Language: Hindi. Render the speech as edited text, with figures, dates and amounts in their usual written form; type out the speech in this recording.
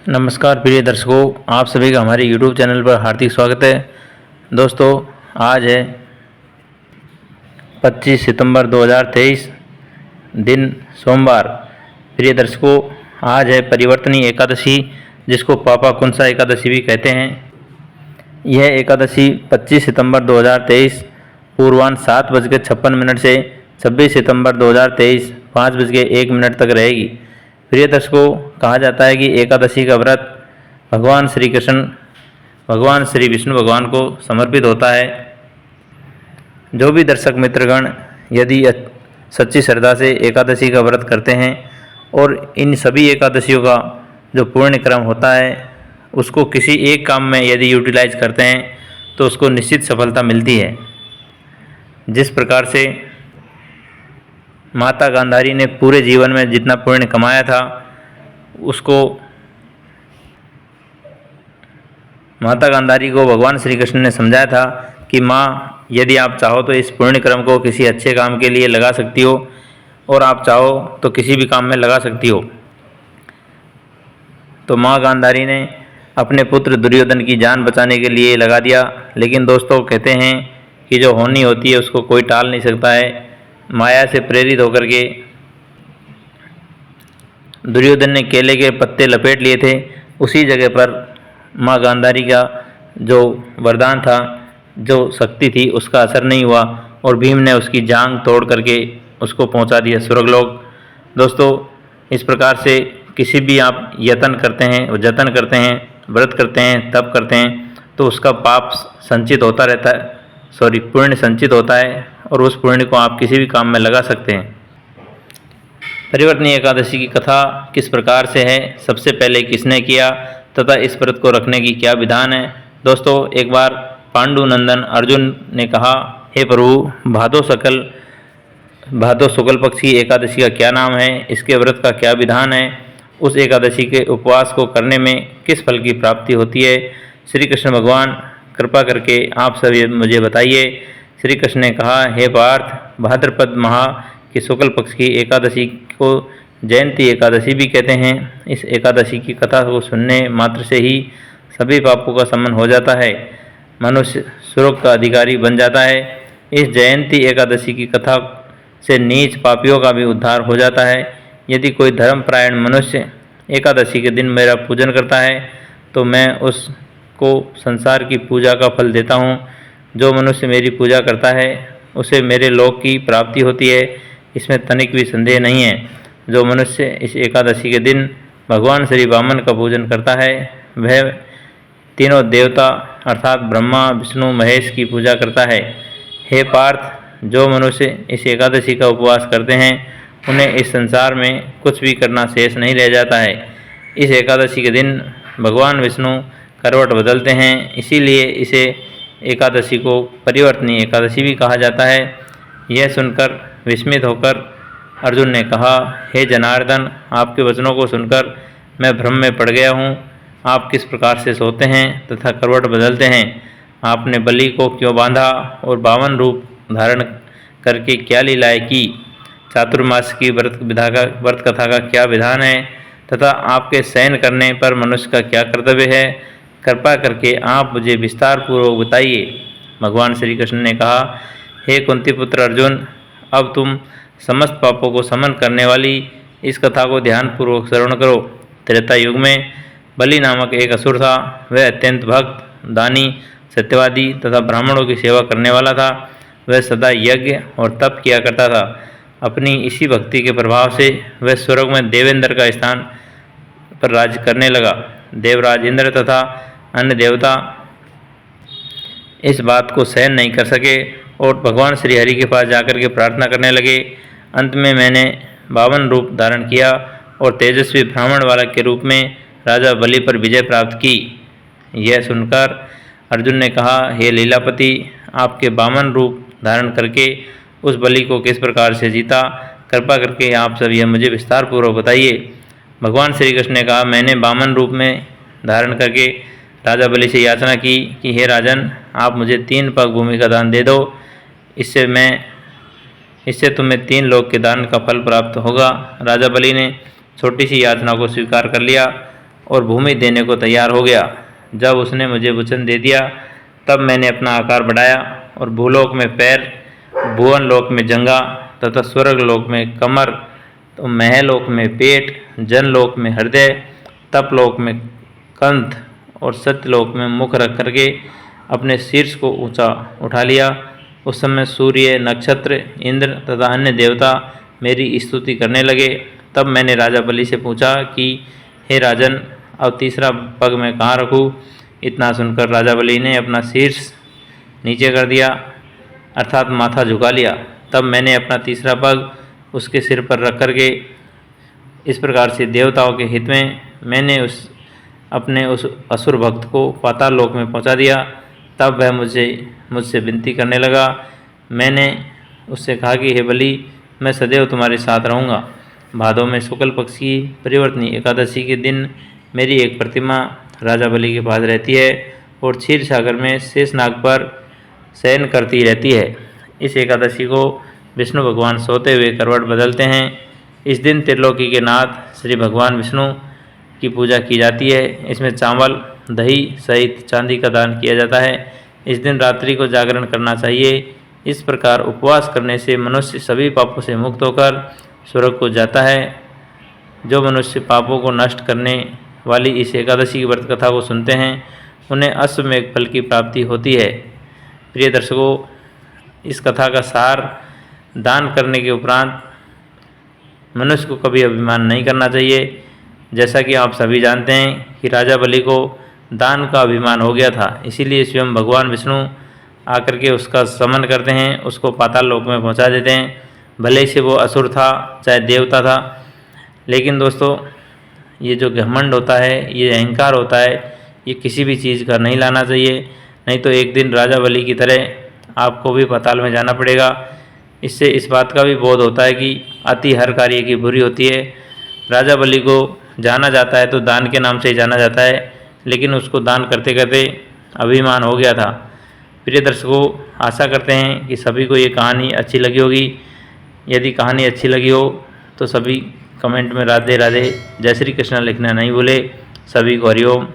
नमस्कार प्रिय दर्शकों, आप सभी का हमारे YouTube चैनल पर हार्दिक स्वागत है। दोस्तों, आज है 25 सितंबर 2023, दिन सोमवार। प्रिय दर्शकों, आज है परिवर्तनी एकादशी, जिसको पापा कुंसा एकादशी भी कहते हैं। यह एकादशी 25 सितंबर 2023 पूर्वाह्न 7:56 से 26 सितंबर 2023 5:01 तक रहेगी। प्रिय दर्शकों, कहा जाता है कि एकादशी का व्रत भगवान श्री कृष्ण, भगवान श्री विष्णु भगवान को समर्पित होता है। जो भी दर्शक मित्रगण यदि सच्ची श्रद्धा से एकादशी का व्रत करते हैं और इन सभी एकादशियों का जो पुण्य क्रम होता है उसको किसी एक काम में यदि यूटिलाइज करते हैं तो उसको निश्चित सफलता मिलती है। जिस प्रकार से माता गांधारी ने पूरे जीवन में जितना पुण्य कमाया था उसको माता गांधारी को भगवान श्री कृष्ण ने समझाया था कि माँ, यदि आप चाहो तो इस पुण्य क्रम को किसी अच्छे काम के लिए लगा सकती हो और आप चाहो तो किसी भी काम में लगा सकती हो। तो माँ गांधारी ने अपने पुत्र दुर्योधन की जान बचाने के लिए लगा दिया। लेकिन दोस्तों, कहते हैं कि जो होनी होती है उसको कोई टाल नहीं सकता है। माया से प्रेरित होकर के दुर्योधन ने केले के पत्ते लपेट लिए थे। उसी जगह पर माँ गांधारी का जो वरदान था, जो शक्ति थी, उसका असर नहीं हुआ और भीम ने उसकी जांघ तोड़ करके उसको पहुंचा दिया स्वर्गलोक। दोस्तों, इस प्रकार से किसी भी आप यत्न करते हैं और जतन करते हैं, व्रत करते हैं, तप करते हैं, तो उसका पाप संचित होता रहता है, पुण्य संचित होता है और उस पुण्य को आप किसी भी काम में लगा सकते हैं। परिवर्तनी एकादशी की कथा किस प्रकार से है, सबसे पहले किसने किया तथा इस व्रत को रखने की क्या विधान है। दोस्तों, एक बार पांडु नंदन अर्जुन ने कहा, हे प्रभु, भादो शुक्ल पक्ष की एकादशी का क्या नाम है, इसके व्रत का क्या विधान है, उस एकादशी के उपवास को करने में किस फल की प्राप्ति होती है। श्री कृष्ण भगवान, कृपा करके आप सभी मुझे बताइए। श्री कृष्ण ने कहा, हे पार्थ, भाद्रपद माह की शुक्ल पक्ष की एकादशी को जयंती एकादशी भी कहते हैं। इस एकादशी की कथा को सुनने मात्र से ही सभी पापों का शमन हो जाता है, मनुष्य स्वर्ग का अधिकारी बन जाता है। इस जयंती एकादशी की कथा से नीच पापियों का भी उद्धार हो जाता है। यदि कोई धर्मपरायण मनुष्य एकादशी के दिन मेरा पूजन करता है तो मैं उसको संसार की पूजा का फल देता हूँ। जो मनुष्य मेरी पूजा करता है उसे मेरे लोक की प्राप्ति होती है, इसमें तनिक भी संदेह नहीं है। जो मनुष्य इस एकादशी के दिन भगवान श्री वामन का पूजन करता है वह तीनों देवता अर्थात ब्रह्मा, विष्णु, महेश की पूजा करता है। हे पार्थ, जो मनुष्य इस एकादशी का उपवास करते हैं उन्हें इस संसार में कुछ भी करना शेष नहीं रह जाता है। इस एकादशी के दिन भगवान विष्णु करवट बदलते हैं, इसीलिए इसे एकादशी को परिवर्तनी एकादशी भी कहा जाता है। यह सुनकर विस्मित होकर अर्जुन ने कहा, हे जनार्दन, आपके वचनों को सुनकर मैं भ्रम में पड़ गया हूँ। आप किस प्रकार से सोते हैं तथा करवट बदलते हैं? आपने बलि को क्यों बांधा और 52 रूप धारण करके क्या लीलाएं की? चातुर्मास की व्रत कथा का क्या विधान है तथा आपके शयन करने पर मनुष्य का क्या कर्तव्य है? कृपा करके आप मुझे विस्तार पूर्वक बताइए। भगवान श्री कृष्ण ने कहा, हे कुंती पुत्र अर्जुन, अब तुम समस्त पापों को शमन करने वाली इस कथा को ध्यानपूर्वक श्रवण करो। त्रेता युग में बलि नामक एक असुर था। वह अत्यंत भक्त, दानी, सत्यवादी तथा ब्राह्मणों की सेवा करने वाला था। वह सदा यज्ञ और तप किया करता था। अपनी इसी भक्ति के प्रभाव से वह स्वर्ग में देवेंद्र का स्थान पर राज्य करने लगा। देवराज इंद्र तथा अन्य देवता इस बात को सहन नहीं कर सके और भगवान श्री हरि के पास जाकर के प्रार्थना करने लगे। अंत में मैंने 52 रूप धारण किया और तेजस्वी ब्राह्मण बालक के रूप में राजा बलि पर विजय प्राप्त की। यह सुनकर अर्जुन ने कहा, हे लीलापति, आपके 52 रूप धारण करके उस बलि को किस प्रकार से जीता? कृपा करके आप सब यह मुझे विस्तार पूर्वक बताइए। भगवान श्री कृष्ण ने कहा, मैंने 52 रूप में धारण करके राजा बलि से याचना की कि हे राजन, आप मुझे 3 पग भूमि का दान दे दो। इससे तुम्हें 3 लोक के दान का फल प्राप्त होगा। राजा बलि ने छोटी सी याचना को स्वीकार कर लिया। और भूमि देने को तैयार हो गया। जब उसने मुझे वचन दे दिया तब मैंने अपना आकार बढ़ाया और भूलोक में पैर, भुवन लोक में जंघा तथा स्वर्ग लोक में कमर, तो महलोक में पेट, जनलोक में हृदय, तपलोक में कंठ और सत्यलोक में मुख रख करके अपने शीर्ष को ऊंचा उठा लिया। उस समय सूर्य, नक्षत्र, इंद्र तथा अन्य देवता मेरी स्तुति करने लगे। तब मैंने राजा बलि से पूछा कि हे राजन, अब तीसरा पग मैं कहाँ रखूँ? इतना सुनकर राजा बलि ने अपना शीर्ष नीचे कर दिया, अर्थात माथा झुका लिया। तब मैंने अपना तीसरा पग उसके सिर पर रख करके इस प्रकार से देवताओं के हित में मैंने अपने उस असुर भक्त को पाताल लोक में पहुंचा दिया। तब वह मुझसे विनती करने लगा। मैंने उससे कहा कि हे बलि, मैं सदैव तुम्हारे साथ रहूँगा। भादों में शुक्ल पक्ष की परिवर्तनी एकादशी के दिन मेरी एक प्रतिमा राजा बलि के पास रहती है और क्षीर सागर में शेषनाग पर शयन करती रहती है। इस एकादशी को विष्णु भगवान सोते हुए करवट बदलते हैं। इस दिन त्रिलोकी के नाथ श्री भगवान विष्णु की पूजा की जाती है। इसमें चावल, दही सहित चांदी का दान किया जाता है। इस दिन रात्रि को जागरण करना चाहिए। इस प्रकार उपवास करने से मनुष्य सभी पापों से मुक्त होकर स्वर्ग को जाता है। जो मनुष्य पापों को नष्ट करने वाली इस एकादशी की व्रत कथा को सुनते हैं उन्हें अश्वमेध फल की प्राप्ति होती है। प्रिय दर्शकों, इस कथा का सार, दान करने के उपरांत मनुष्य को कभी अभिमान नहीं करना चाहिए। जैसा कि आप सभी जानते हैं कि राजा बलि को दान का अभिमान हो गया था, इसीलिए स्वयं भगवान विष्णु आकर के उसका समन करते हैं, उसको पाताल लोक में पहुंचा देते हैं। भले से वो असुर था चाहे देवता था, लेकिन दोस्तों ये जो घमंड होता है, ये अहंकार होता है, ये किसी भी चीज़ का नहीं लाना चाहिए। नहीं तो एक दिन राजा बलि की तरह आपको भी पाताल में जाना पड़ेगा। इससे इस बात का भी बोध होता है कि अति हर कार्य की बुरी होती है। राजा बलि को जाना जाता है तो दान के नाम से ही जाना जाता है, लेकिन उसको दान करते करते अभिमान हो गया था। प्रिय दर्शकों, आशा करते हैं कि सभी को ये कहानी अच्छी लगी होगी। यदि कहानी अच्छी लगी हो तो सभी कमेंट में राधे राधे, जय श्री कृष्ण लिखना नहीं भूले। सभी को हरिओम।